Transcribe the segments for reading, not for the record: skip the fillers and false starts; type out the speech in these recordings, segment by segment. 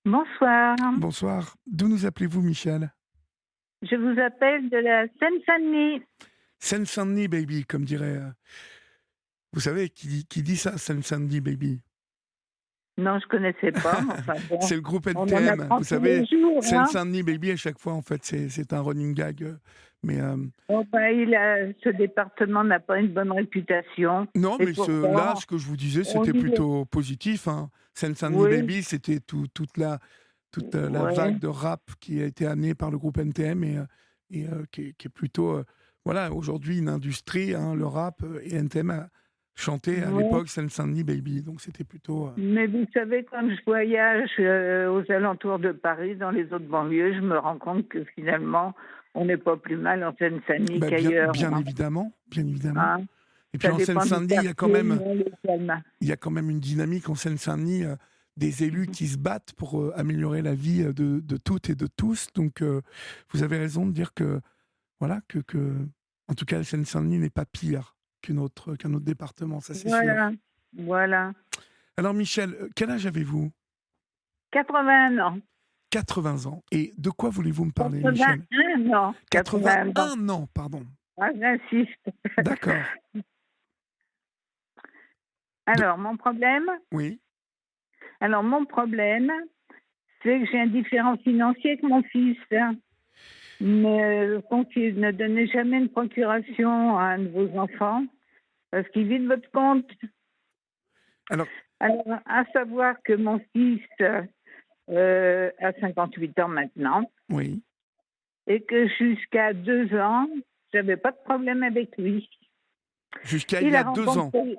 Bonsoir, Bonsoir. D'où nous appelez-vous, Michel? je vous appelle de la Seine-Saint-Denis. Seine-Saint-Denis, baby, comme dirait. Vous savez, qui dit ça, Seine-Saint-Denis, baby? Non, je connaissais pas, mais enfin bon, C'est le groupe on en NTM. apprend Vous tous les savez, jours, hein. Seine-Saint-Denis, baby, à chaque fois, en fait, c'est un running gag. Mais Bon, ben, ce département n'a pas une bonne réputation, non, et mais là, pourtant, ce que je vous disais, on c'était dit, plutôt positif, hein. Seine-Saint-Denis, oui, baby, c'était toute la ouais, vague de rap qui a été amenée par le groupe NTM et qui est plutôt, voilà, aujourd'hui une industrie, hein, le rap, et NTM a chanté à ouais. l'époque Seine-Saint-Denis Baby, donc c'était plutôt. Mais vous savez, quand je voyage aux alentours de Paris, dans les autres banlieues, je me rends compte que finalement, on n'est pas plus mal en Seine-Saint-Denis Bah, bien, qu'ailleurs, bien hein. évidemment, bien évidemment. Hein. Et puis Ça en dépend du Seine-Saint-Denis, quartier, mais on les calme. il y a quand même une dynamique en Seine-Saint-Denis, des élus qui se battent pour améliorer la vie de toutes et de tous. Donc vous avez raison de dire que voilà, en tout cas, la Seine-Saint-Denis n'est pas pire qu'un autre département, ça c'est sûr. Voilà, voilà. Alors Michel, quel âge avez-vous? 81 ans. 80 ans. Et de quoi voulez-vous me parler, Michel? 81 ans. 81 ans. 81 ans, pardon. Ah, j'insiste. D'accord. De... Alors, mon problème, Oui. alors, mon problème, c'est que j'ai un différend financier avec mon fils. Mais donc, il ne donnez jamais une procuration à un de vos enfants parce qu'il vide votre compte. Alors, Alors, à savoir que mon fils a 58 ans maintenant oui. et que jusqu'à 2 ans, j'avais pas de problème avec lui. Jusqu'à il Il y a a 2 ans. rencontré,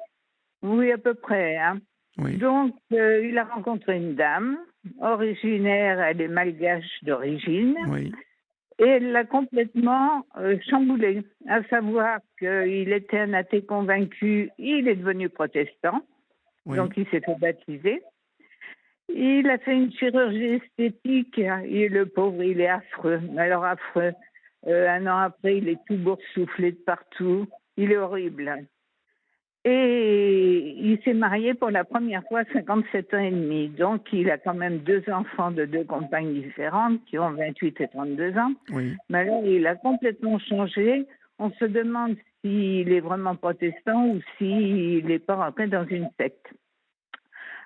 oui, à peu près, hein. Oui. Donc, il a rencontré une dame originaire, elle est malgache d'origine, Oui. et elle l'a complètement chamboulé. À savoir qu'il était un athée convaincu, il est devenu protestant, donc Oui. il s'est fait baptiser. Il a fait une chirurgie esthétique, et le pauvre, il est affreux, alors affreux. Un an après, il est tout boursouflé de partout, il est horrible. Et il s'est marié pour la première fois à 57 ans et demi. Donc, il a quand même deux enfants de deux compagnes différentes qui ont 28 et 32 ans. Oui. Mais alors, il a complètement changé. On se demande s'il est vraiment protestant ou s'il n'est pas rentré dans une secte.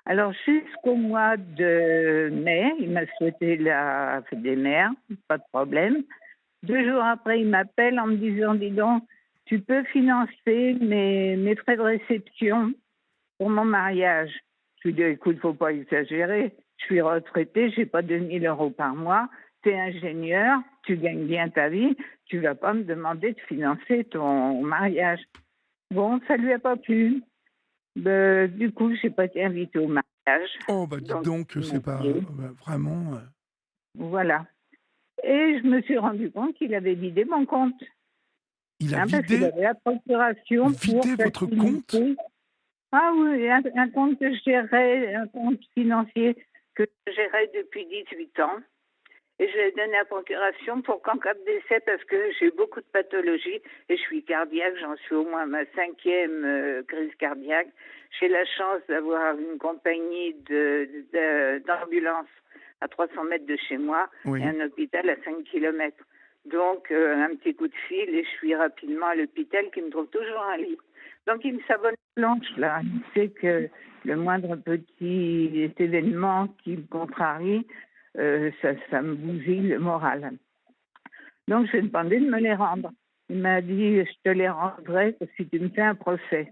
Alors, jusqu'au mois de mai, il m'a souhaité la fête des mères, pas de problème. 2 jours après, il m'appelle en me disant, dis donc, tu peux financer mes frais de réception pour mon mariage. Je lui dis, écoute, faut pas exagérer. Je suis retraitée, j'ai pas 2 000 € par mois. Tu es ingénieur, tu gagnes bien ta vie. Tu vas pas me demander de financer ton mariage. Bon, ça lui a pas plu. Du coup, j'ai pas été invitée au mariage. Oh, bah dites Donc, donc, il m'a c'est pas dit, vraiment. voilà. Et je me suis rendu compte qu'il avait vidé mon compte. Il a Hein, parce qu'il vidé, avait la procuration pour vidé votre compte? faciliter. Ah oui, un compte que je gérais, un compte financier que je gérais depuis 18 ans. Et je l'ai donné à procuration pour qu'en cas de décès, parce que j'ai beaucoup de pathologies et je suis cardiaque, j'en suis au moins à ma 5e crise cardiaque. J'ai la chance d'avoir une compagnie d'ambulance à 300 mètres de chez moi et Oui. un hôpital à 5 kilomètres. Donc, un petit coup de fil et je suis rapidement à l'hôpital qui me trouve toujours un lit. Donc, il me savonne la planche, là. Il sait que le moindre petit événement qui me contrarie, ça me bousille le moral. Donc, je lui ai demandé de me les rendre. Il m'a dit, je te les rendrai si tu me fais un procès.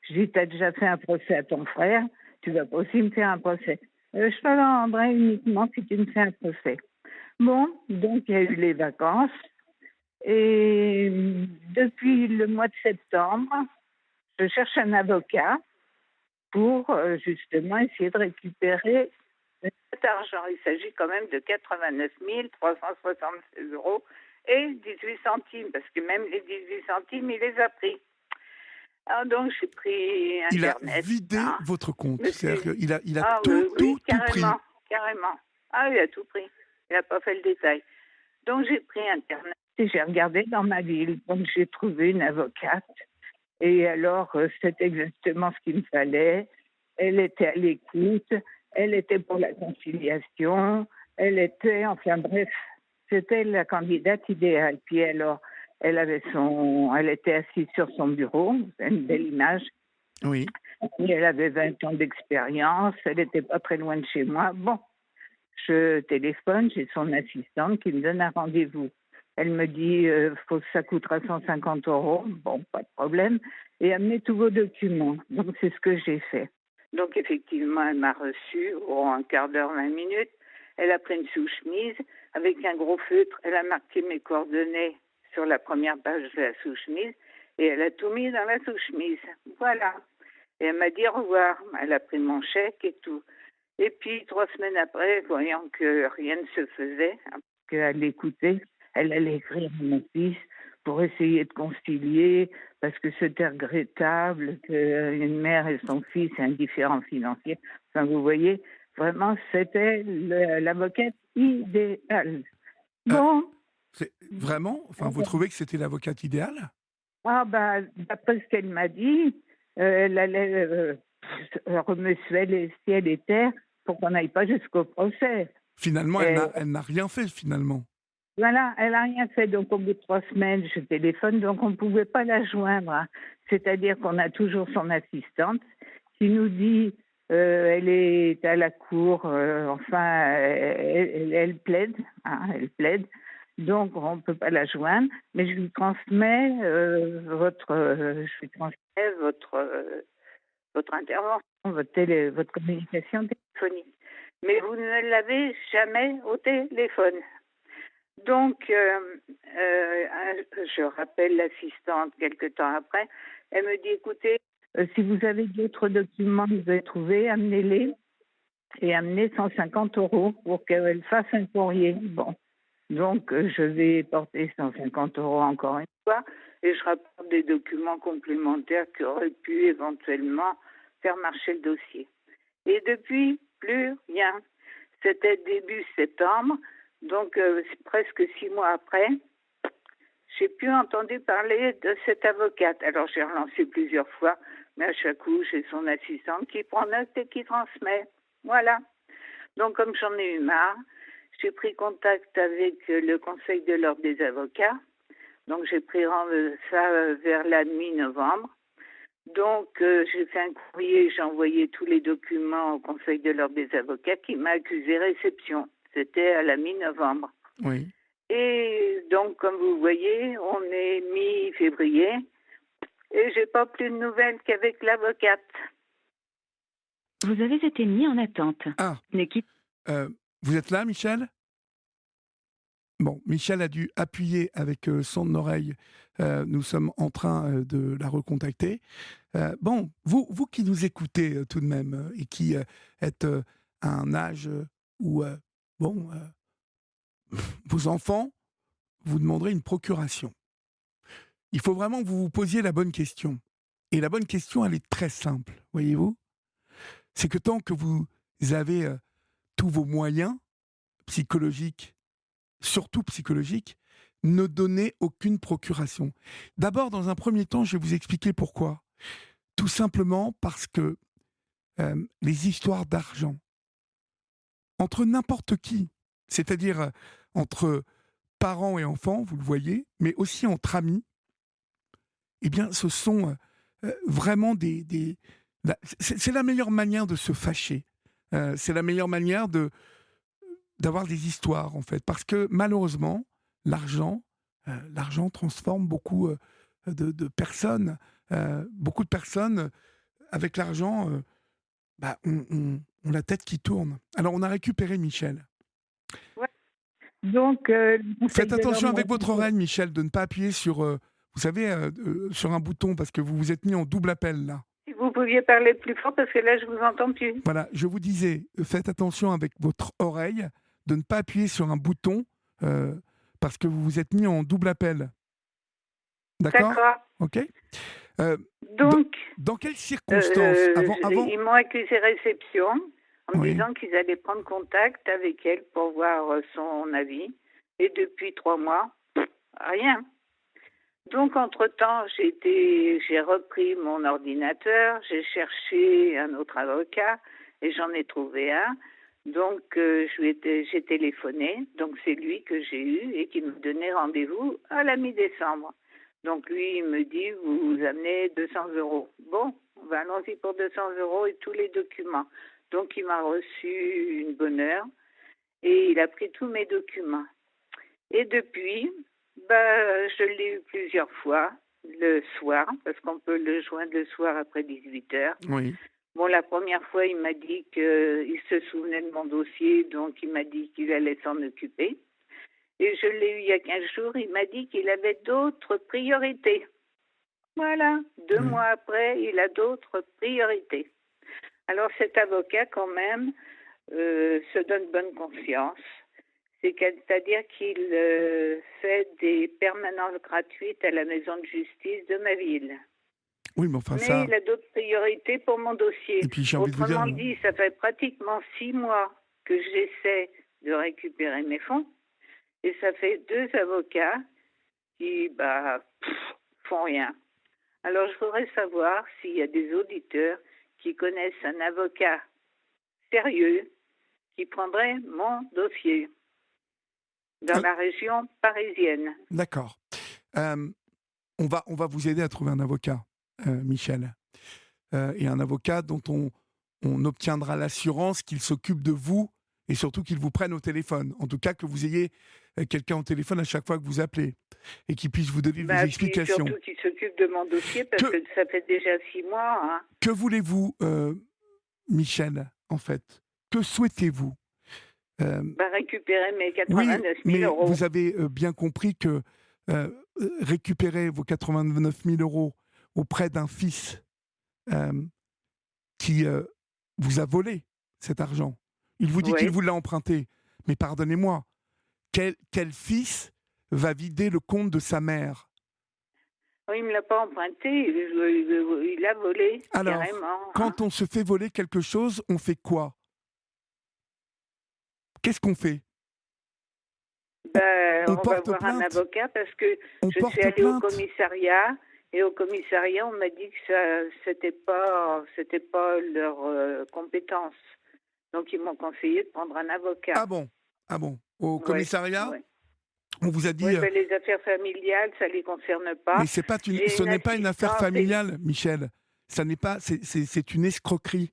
Je lui ai dit, tu as déjà fait un procès à ton frère, tu vas pas aussi me faire un procès. Je te le rendrai uniquement si tu me fais un procès. Bon, donc il y a eu les vacances. Et depuis le mois de septembre, je cherche un avocat pour justement essayer de récupérer cet argent. Il s'agit quand même de 89 376 euros et 18 centimes, parce que même les 18 centimes, il les a pris. Alors donc, j'ai pris Il a Internet. vidé Hein. votre compte. Monsieur, C'est-à-dire qu'il a ah oui, tout, oui, tout, tout pris. carrément, carrément. Ah, il a tout pris. Il n'a pas fait le détail. Donc, j'ai pris Internet et j'ai regardé dans ma ville. Donc, j'ai trouvé une avocate. Et alors, c'est exactement ce qu'il me fallait. Elle était à l'écoute. Elle était pour la conciliation, elle était, enfin bref, c'était la candidate idéale. Puis alors, elle était assise sur son bureau, c'est une belle image. Oui. Et elle avait 20 ans d'expérience, elle n'était pas très loin de chez moi. Bon, je téléphone, j'ai son assistante qui me donne un rendez-vous. Elle me dit, ça coûtera 150 euros. Bon, pas de problème. Et amenez tous vos documents. Donc, c'est ce que j'ai fait. Donc, effectivement, elle m'a reçue un quart d'heure, 20 minutes. Elle a pris une sous-chemise avec un gros feutre. Elle a marqué mes coordonnées sur la première page de la sous-chemise et elle a tout mis dans la sous-chemise. Voilà. Et elle m'a dit au revoir. Elle a pris mon chèque et tout. Et puis, 3 semaines après, voyant que rien ne se faisait, qu'elle écoutait, elle allait écrire à mon fils pour essayer de concilier, parce que c'était regrettable qu'une mère et son fils aient un différend financier. Enfin, vous voyez, vraiment, c'était l'avocate idéale. Bon. Vraiment? Enfin, vous trouvez que c'était l'avocate idéale? Ah, bah, d'après ce qu'elle m'a dit, elle allait remuer ciel et terre pour qu'on n'aille pas jusqu'au procès. Finalement, elle n'a rien fait, finalement. Voilà, elle n'a rien fait. Donc, au bout de 3 semaines, je téléphone, donc on ne pouvait pas la joindre. Hein. C'est-à-dire qu'on a toujours son assistante qui nous dit elle est à la cour, enfin, elle plaide, hein, elle plaide. Donc, on ne peut pas la joindre, mais je lui transmets votre intervention, votre communication téléphonique. Mais vous ne l'avez jamais au téléphone. Donc, je rappelle l'assistante quelque temps après. Elle me dit, écoutez, si vous avez d'autres documents que vous avez trouvés, amenez-les et amenez 150 euros pour qu'elle fasse un courrier. Bon, donc je vais porter 150 euros encore une fois et je rapporte des documents complémentaires qui auraient pu éventuellement faire marcher le dossier. Et depuis, plus rien. C'était début septembre. Donc, presque 6 mois après, j'ai plus entendu parler de cette avocate. Alors, j'ai relancé plusieurs fois, mais à chaque coup, j'ai son assistante qui prend note et qui transmet. Voilà. Donc, comme j'en ai eu marre, j'ai pris contact avec le Conseil de l'Ordre des avocats. Donc, j'ai pris ça vers la mi-novembre. Donc, j'ai fait un courrier, j'ai envoyé tous les documents au Conseil de l'Ordre des avocats qui m'a accusé réception. C'était à la mi-novembre. Oui. Et donc, comme vous voyez, on est mi-février et j'ai pas plus de nouvelles qu'avec l'avocate. Vous avez été mis en attente. Ah, vous êtes là, Michel? Bon, Michel a dû appuyer avec son oreille. Nous sommes en train de la recontacter. Bon, vous qui nous écoutez tout de même et qui êtes à un âge où, vos enfants vous demanderaient une procuration. Il faut vraiment que vous vous posiez la bonne question. Et la bonne question, elle est très simple, voyez-vous. C'est que tant que vous avez tous vos moyens psychologiques, surtout psychologiques, ne donnez aucune procuration. D'abord, dans un premier temps, je vais vous expliquer pourquoi. Tout simplement parce que les histoires d'argent, entre n'importe qui, c'est-à-dire entre parents et enfants, vous le voyez, mais aussi entre amis, eh bien, ce sont vraiment c'est la meilleure manière de se fâcher. C'est la meilleure manière d'avoir des histoires, en fait. Parce que, malheureusement, l'argent transforme beaucoup de personnes. Beaucoup de personnes, avec l'argent, ont la tête qui tourne. Alors, on a récupéré Michel. Ouais. Donc, faites attention avec votre oreille, Michel, de ne pas appuyer sur, vous savez, sur un bouton, parce que vous vous êtes mis en double appel, là. Si vous pouviez parler plus fort, parce que là, je vous entends plus. Voilà, je vous disais, faites attention avec votre oreille, de ne pas appuyer sur un bouton, parce que vous vous êtes mis en double appel. D'accord. Ok. Donc, dans quelles circonstances ils m'ont accusé réception en me Oui. disant qu'ils allaient prendre contact avec elle pour voir son avis. Et depuis 3 mois, rien. Donc, entre-temps, j'ai repris mon ordinateur, j'ai cherché un autre avocat et j'en ai trouvé un. Donc, j'ai téléphoné. Donc, c'est lui que j'ai eu et qui me donnait rendez-vous à la mi-décembre. Donc, lui, il me dit, vous amenez 200 euros. Bon, ben, allons-y pour 200 euros et tous les documents. Donc, il m'a reçu une bonne heure et il a pris tous mes documents. Et depuis, ben, je l'ai eu plusieurs fois le soir, parce qu'on peut le joindre le soir après 18 heures. Oui. Bon, la première fois, il m'a dit qu'il se souvenait de mon dossier, donc il m'a dit qu'il allait s'en occuper. Et je l'ai eu il y a 15 jours, il m'a dit qu'il avait d'autres priorités. Voilà, 2 mois après, il a d'autres priorités. Alors cet avocat, quand même, se donne bonne conscience. C'est-à-dire qu'il fait des permanences gratuites à la maison de justice de ma ville. Oui, mais enfin Mais il a d'autres priorités pour mon dossier. Et puis j'ai envie de vous dire... Autrement dit, ça fait pratiquement 6 mois que j'essaie de récupérer mes fonds. Et ça fait 2 avocats qui font rien. Alors je voudrais savoir s'il y a des auditeurs qui connaissent un avocat sérieux qui prendrait mon dossier dans la région parisienne. D'accord. On va vous aider à trouver un avocat, Michel. Et un avocat dont on obtiendra l'assurance qu'il s'occupe de vous et surtout qu'il vous prenne au téléphone. En tout cas, que vous ayez quelqu'un au téléphone à chaque fois que vous appelez et qu'il puisse vous donner des explications. Surtout qu'il s'occupe de mon dossier parce que ça fait déjà 6 mois. Hein. Que voulez-vous, Michel, en fait? Que souhaitez-vous? Récupérer mes 89 000 euros. Vous avez bien compris que récupérer vos 89 000 euros auprès d'un fils qui vous a volé cet argent. Il vous dit qu'il vous l'a emprunté. Mais pardonnez-moi, quel fils va vider le compte de sa mère? Il ne me l'a pas emprunté, il l'a volé. Alors, carrément, quand on se fait voler quelque chose, on fait quoi? Qu'est-ce qu'on fait? On va voir un avocat parce que je suis allée au commissariat et au commissariat on m'a dit que c'était pas leur compétence. Donc ils m'ont conseillé de prendre un avocat. Ah bon? Au commissariat? On vous a dit... les affaires familiales, ça les concerne pas. Mais ce n'est pas une affaire familiale, Michel. C'est une escroquerie.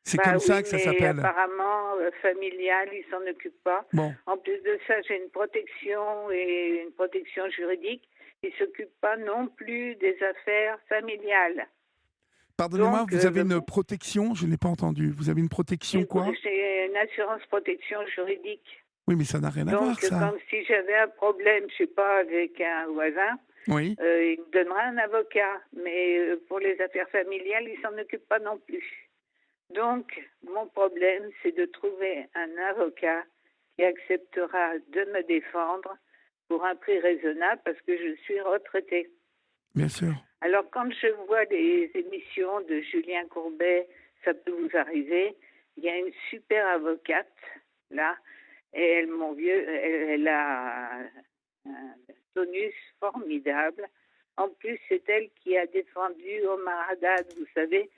C'est comme ça que ça s'appelle. Apparemment, familial, il s'en occupe pas. Bon. En plus de ça, j'ai une protection et une protection juridique. Il s'occupe pas non plus des affaires familiales. Pardonnez-moi, vous avez une protection? Je n'ai pas entendu. Vous avez une protection quoi? J'ai une assurance protection juridique. Oui, mais ça n'a rien à voir, ça. Donc, si j'avais un problème, je sais pas, avec un voisin, il me donnera un avocat. Mais pour les affaires familiales, il s'en occupe pas non plus. Donc, mon problème, c'est de trouver un avocat qui acceptera de me défendre pour un prix raisonnable parce que je suis retraitée. Bien sûr. Alors, quand je vois les émissions de Julien Courbet, ça peut vous arriver, il y a une super avocate, là, et elle a un tonus formidable. En plus, c'est elle qui a défendu Omar Haddad, vous savez,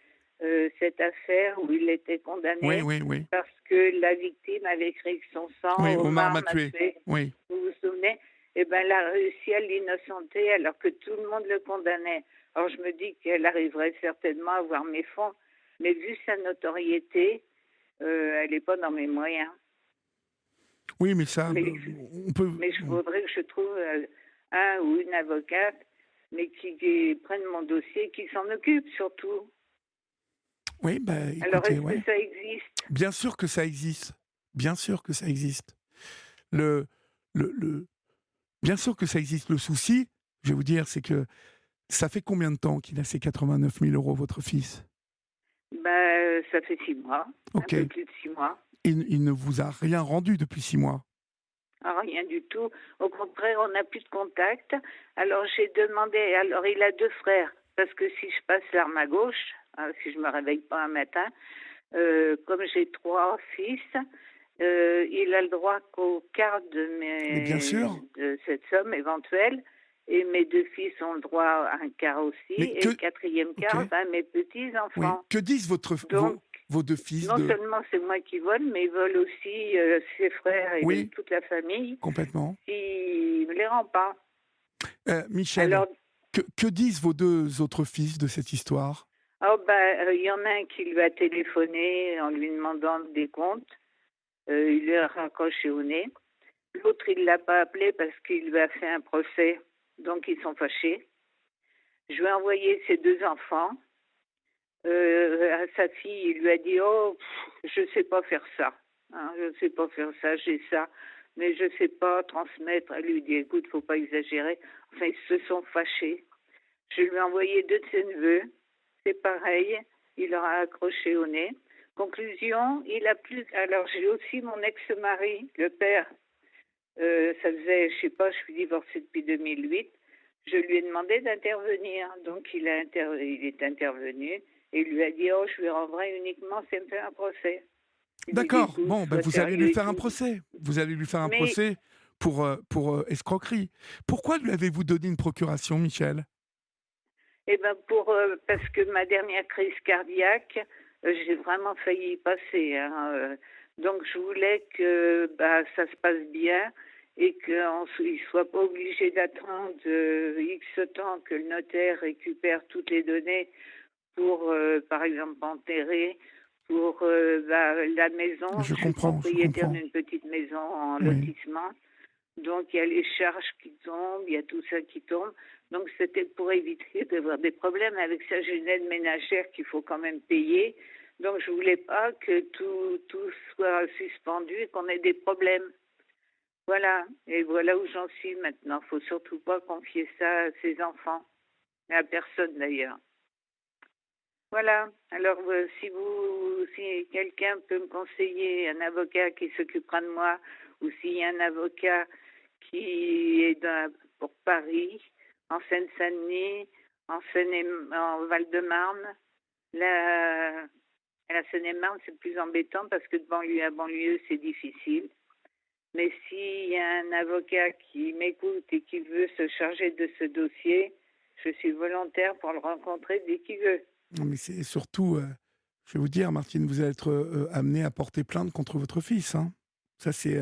cette affaire où il était condamné parce que la victime avait écrit que son sang, Omar m'a tué. Oui. Vous vous souvenez? Elle a réussi à l'innocenter alors que tout le monde le condamnait. Alors je me dis qu'elle arriverait certainement à avoir mes fonds, mais vu sa notoriété, elle n'est pas dans mes moyens. Oui, mais ça, on peut... Mais je voudrais que je trouve un ou une avocate, mais qui prenne mon dossier, qui s'en occupe surtout. Oui, écoutez, alors, est-ce que ça existe? Bien sûr que ça existe. Bien sûr que ça existe. Bien sûr que ça existe. Le souci, je vais vous dire, c'est que ça fait combien de temps qu'il a ces 89 000 euros, votre fils? Ça fait 6 mois. Okay. Un peu plus de 6 mois. Il ne vous a rien rendu depuis 6 mois? Rien du tout. Au contraire, on n'a plus de contact. Alors, j'ai demandé... Alors, il a 2 frères. Parce que si je passe l'arme à gauche... si je me réveille pas un matin, comme j'ai 3 fils, il a le droit qu'au quart de cette somme éventuelle, et mes 2 fils ont le droit à un quart aussi, et le 4e quart, mes petits-enfants. Oui. Que disent vos deux fils Non de... seulement c'est moi qui vole, mais ils volent aussi ses frères et Oui, toute la famille. complètement. Il ne les rend pas. Michel, Alors, que disent vos deux autres fils de cette histoire? il y en a un qui lui a téléphoné en lui demandant des comptes. Il lui a raccroché au nez. L'autre, il ne l'a pas appelé parce qu'il lui a fait un procès. Donc, ils sont fâchés. Je lui ai envoyé ses deux enfants. À sa fille, il lui a dit, oh, je ne sais pas faire ça. Hein, je ne sais pas faire ça, j'ai ça. Mais je ne sais pas transmettre. Elle lui dit, écoute, il ne faut pas exagérer. Enfin, ils se sont fâchés. Je lui ai envoyé deux de ses neveux. C'est pareil. Il leur a accroché au nez. Conclusion, il a plus... Alors, j'ai aussi mon ex-mari, le père. Ça faisait, je sais pas, je suis divorcée depuis 2008. Je lui ai demandé d'intervenir. Donc, il est intervenu et il lui a dit, oh, je lui rendrai uniquement si elle me fait un procès. Il lui dit, D'accord. écoute, Bon, sois vous allez sérieux lui et faire un tout. procès. Vous allez lui faire un Mais, procès pour escroquerie. Pourquoi lui avez-vous donné une procuration, Michel? eh ben, parce que ma dernière crise cardiaque, j'ai vraiment failli y passer. Hein, donc, je voulais que ça se passe bien et qu'il ne soit pas obligé d'attendre X temps que le notaire récupère toutes les données pour, par exemple, enterrer, pour la maison. Je Je suis comprends, je propriétaire comprends. d'une petite maison en Oui. lotissement. Donc, il y a les charges qui tombent, il y a tout ça qui tombe. Donc, c'était pour éviter d'avoir des problèmes avec ça. J'ai une aide ménagère qu'il faut quand même payer. Donc, je voulais pas que tout soit suspendu et qu'on ait des problèmes. Voilà. Et voilà où j'en suis maintenant. Faut surtout pas confier ça à ses enfants. Et à personne d'ailleurs. Voilà. Alors, si quelqu'un peut me conseiller un avocat qui s'occupera de moi, ou s'il y a un avocat qui est pour Paris, en Seine-Saint-Denis, en Val-de-Marne, la Seine-et-Marne, c'est plus embêtant parce que de banlieue à banlieue, c'est difficile. Mais s'il y a un avocat qui m'écoute et qui veut se charger de ce dossier, je suis volontaire pour le rencontrer dès qu'il veut. Non, mais c'est surtout, je vais vous dire, Martine, vous allez être amenée à porter plainte contre votre fils. Hein. Ça, c'est...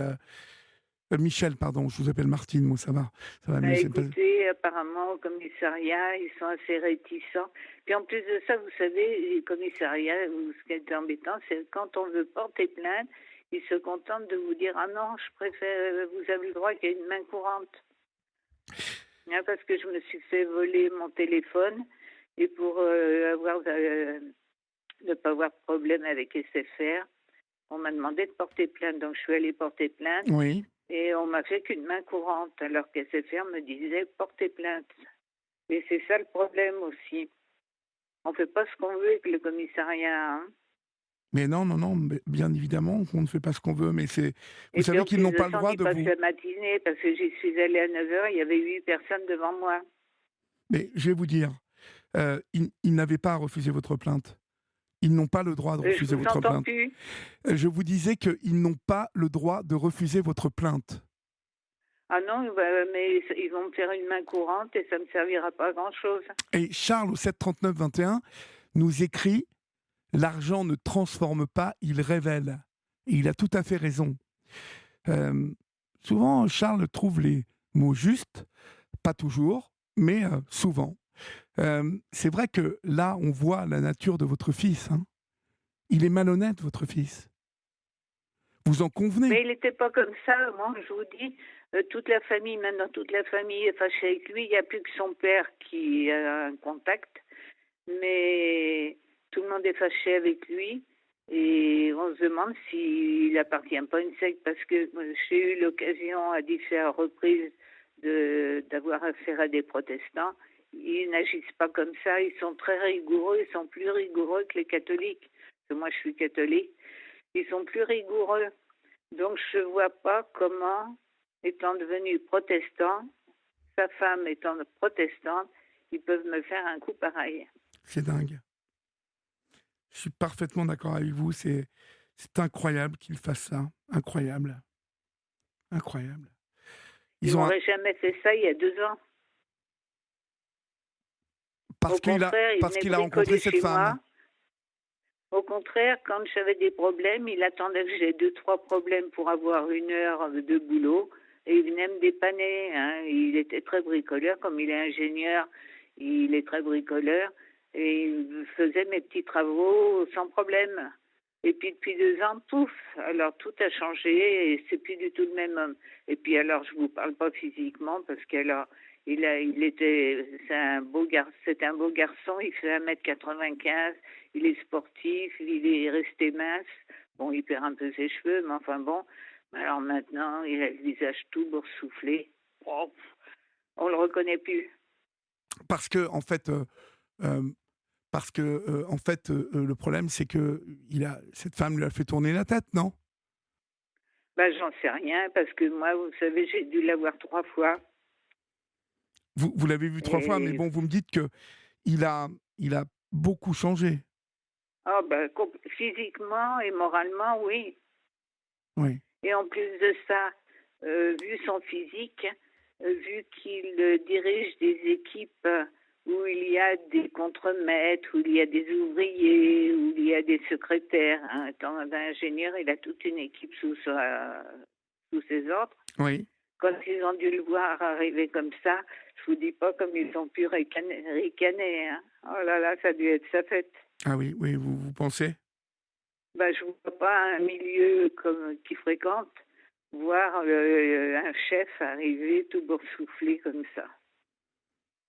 Michel, pardon, je vous appelle Martine, moi, ça va mieux. C'est pas... Écoutez, apparemment, au commissariat, ils sont assez réticents. Puis en plus de ça, vous savez, les commissariats, ce qui est embêtant, c'est que quand on veut porter plainte, ils se contentent de vous dire, ah non, je préfère, vous avez le droit qu'il y ait une main courante. Hein, parce que je me suis fait voler mon téléphone et pour ne pas avoir de problème avec SFR, on m'a demandé de porter plainte. Donc je suis allée porter plainte. Oui. Et on m'a fait qu'une main courante, alors qu'SFR me disait porter plainte. Et c'est ça le problème aussi. On ne fait pas ce qu'on veut avec le commissariat. Hein. Mais non, mais bien évidemment qu'on ne fait pas ce qu'on veut, mais c'est... Vous Et puis savez en qu'ils plus n'ont de pas ça, le on droit y de passe vous... la matinée, parce que j'y suis allée à 9h, il y avait 8 personnes devant moi. Mais je vais vous dire, ils n'avaient pas à refuser votre plainte. Ils n'ont pas le droit de refuser Je vous votre entends plainte. plus. Je vous disais qu'ils n'ont pas le droit de refuser votre plainte. Ah non, mais ils vont me faire une main courante et ça ne me servira pas à grand-chose. Et Charles, au 739-21, nous écrit « L'argent ne transforme pas, il révèle ». Et il a tout à fait raison. Souvent, Charles trouve les mots justes, pas toujours, mais souvent. C'est vrai que là, on voit la nature de votre fils. Hein. Il est malhonnête, votre fils. Vous en convenez? Mais il n'était pas comme ça. Moi, je vous dis, toute la famille, maintenant, toute la famille est fâchée avec lui. Il n'y a plus que son père qui a un contact. Mais tout le monde est fâché avec lui. Et on se demande s'il n'appartient pas à une secte. Parce que j'ai eu l'occasion à différentes reprises d'avoir affaire à des protestants. Ils n'agissent pas comme ça. Ils sont très rigoureux. Ils sont plus rigoureux que les catholiques. Parce que moi, je suis catholique. Ils sont plus rigoureux. Donc, je ne vois pas comment, étant devenu protestant, sa femme étant protestante, ils peuvent me faire un coup pareil. C'est dingue. Je suis parfaitement d'accord avec vous. C'est incroyable qu'ils fassent ça. Incroyable. Incroyable. Ils n'auraient jamais fait ça il y a 2 ans. Parce qu'il a rencontré cette femme. Au contraire, quand j'avais des problèmes, il attendait que j'ai 2, 3 problèmes pour avoir 1 heure de boulot et il venait me dépanner. Hein. Il était très bricoleur, comme il est ingénieur, il est très bricoleur et il faisait mes petits travaux sans problème. Et puis depuis 2 ans, pouf, alors tout a changé et c'est plus du tout le même homme. Et puis alors, je vous parle pas physiquement parce qu'alors, c'est un beau garçon, il fait 1,95 m, il est sportif, il est resté mince. Bon, il perd un peu ses cheveux, mais enfin bon. Alors maintenant, il a le visage tout boursouflé. Oh, on le reconnaît plus. Parce que, en fait, euh, le problème, c'est que cette femme lui a fait tourner la tête, non? Ben, j'en sais rien, parce que moi, vous savez, j'ai dû l'avoir 3 fois. Vous l'avez vu 3 fois, mais Et bon, vous me dites que il a beaucoup changé. ah ben, physiquement et moralement, oui. Oui, Et en plus de ça, vu son physique, vu qu'il dirige des équipes où il y a des contremaîtres, où il y a des ouvriers, où il y a des secrétaires, hein, étant ingénieur, il a toute une équipe sous ses ordres. oui. Quand ils ont dû le voir arriver comme ça, je vous dis pas comme ils ont pu ricaner. Hein. Oh là là, ça a dû être sa fête. Ah oui, oui, vous pensez? Ben, je vois pas un milieu qui fréquente voir un chef arriver tout boursouflé comme ça.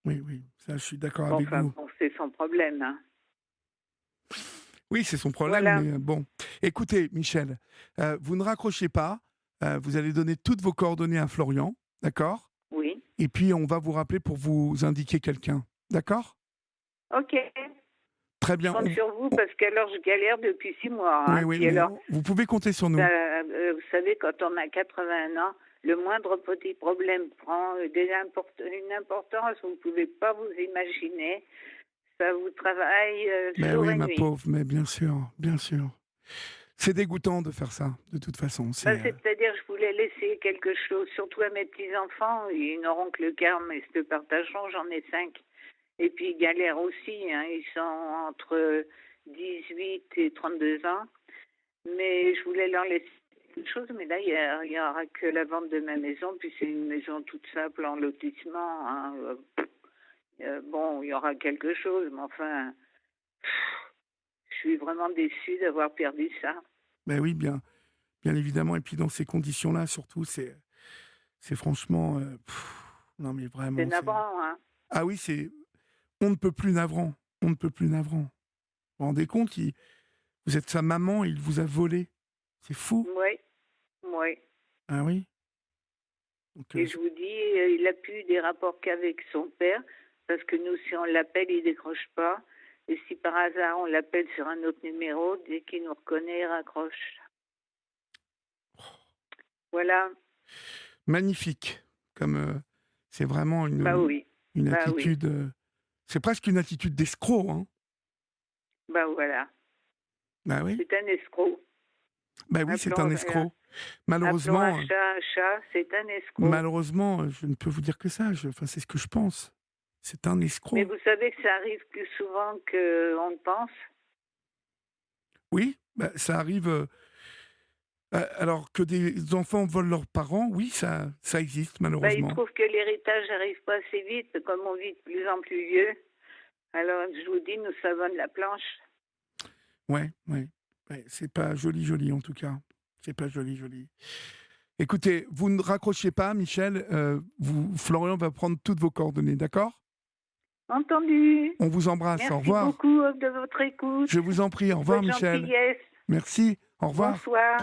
Oui, oui, ça, je suis d'accord Bon, avec enfin, vous. bon, c'est son problème. Hein. Oui, c'est son problème, Voilà. mais bon. Écoutez, Michel, vous ne raccrochez pas. Vous allez donner toutes vos coordonnées à Florian, d'accord? Oui. Et puis, on va vous rappeler pour vous indiquer quelqu'un, d'accord? Ok. Très Je bien. compte sur vous parce qu'alors je galère depuis 6 mois. Oui, Hein. oui, Puis mais alors, vous pouvez compter sur nous. vous savez, quand on a 80 ans, le moindre petit problème prend une importance, vous ne pouvez pas vous imaginer. Ça vous travaille Mais jour oui, et ma nuit. pauvre, mais bien sûr, bien sûr. C'est dégoûtant de faire ça, de toute façon. C'est-à-dire, je voulais laisser quelque chose, surtout à mes petits-enfants. Ils n'auront que le quart, mais se le partageront, j'en ai 5. Et puis, ils galèrent aussi. Hein. Ils sont entre 18 et 32 ans. Mais je voulais leur laisser quelque chose. Mais là, il y aura que la vente de ma maison. Puis, c'est une maison toute simple en lotissement. Hein. Bon, il y aura quelque chose. Mais enfin, je suis vraiment déçue d'avoir perdu ça. Ben oui, bien évidemment. Et puis dans ces conditions-là, surtout, c'est franchement, non mais C'est vraiment, navrant, hein. ah oui, on ne peut plus navrant, on ne peut plus navrant. Vous vous rendez compte, vous êtes sa maman, il vous a volé, c'est fou. Oui, oui. Ah oui. Donc, Et je vous dis, il n'a plus des rapports qu'avec son père, parce que nous, si on l'appelle, il décroche pas. Et si par hasard on l'appelle sur un autre numéro, dès qu'il nous reconnaît, il raccroche. Voilà. magnifique, comme c'est vraiment Bah oui. une Bah oui. attitude, c'est presque une attitude d'escroc, hein. Bah voilà. Bah oui. C'est un escroc. Bah oui, c'est un escroc. Malheureusement, Appelons un chat, c'est un escroc. malheureusement, je ne peux vous dire que ça. Enfin, c'est ce que je pense. C'est un escroc. Mais vous savez que ça arrive plus souvent qu'on ne pense. Oui, bah, ça arrive. Alors que des enfants volent leurs parents, oui, ça existe Bah, il malheureusement. trouve que l'héritage n'arrive pas assez vite, comme on vit de plus en plus vieux. Alors, je vous dis, nous savons de la planche. Ouais, ouais. Ouais, c'est pas joli, joli en tout cas. C'est pas joli, joli. Écoutez, vous ne raccrochez pas, Michel. Florian va prendre toutes vos coordonnées, d'accord? Entendu. On vous embrasse. Merci Au revoir. beaucoup de votre écoute. Je vous en prie. Au revoir, Bonne Michel. gentillesse. Merci. Au revoir. Bonsoir.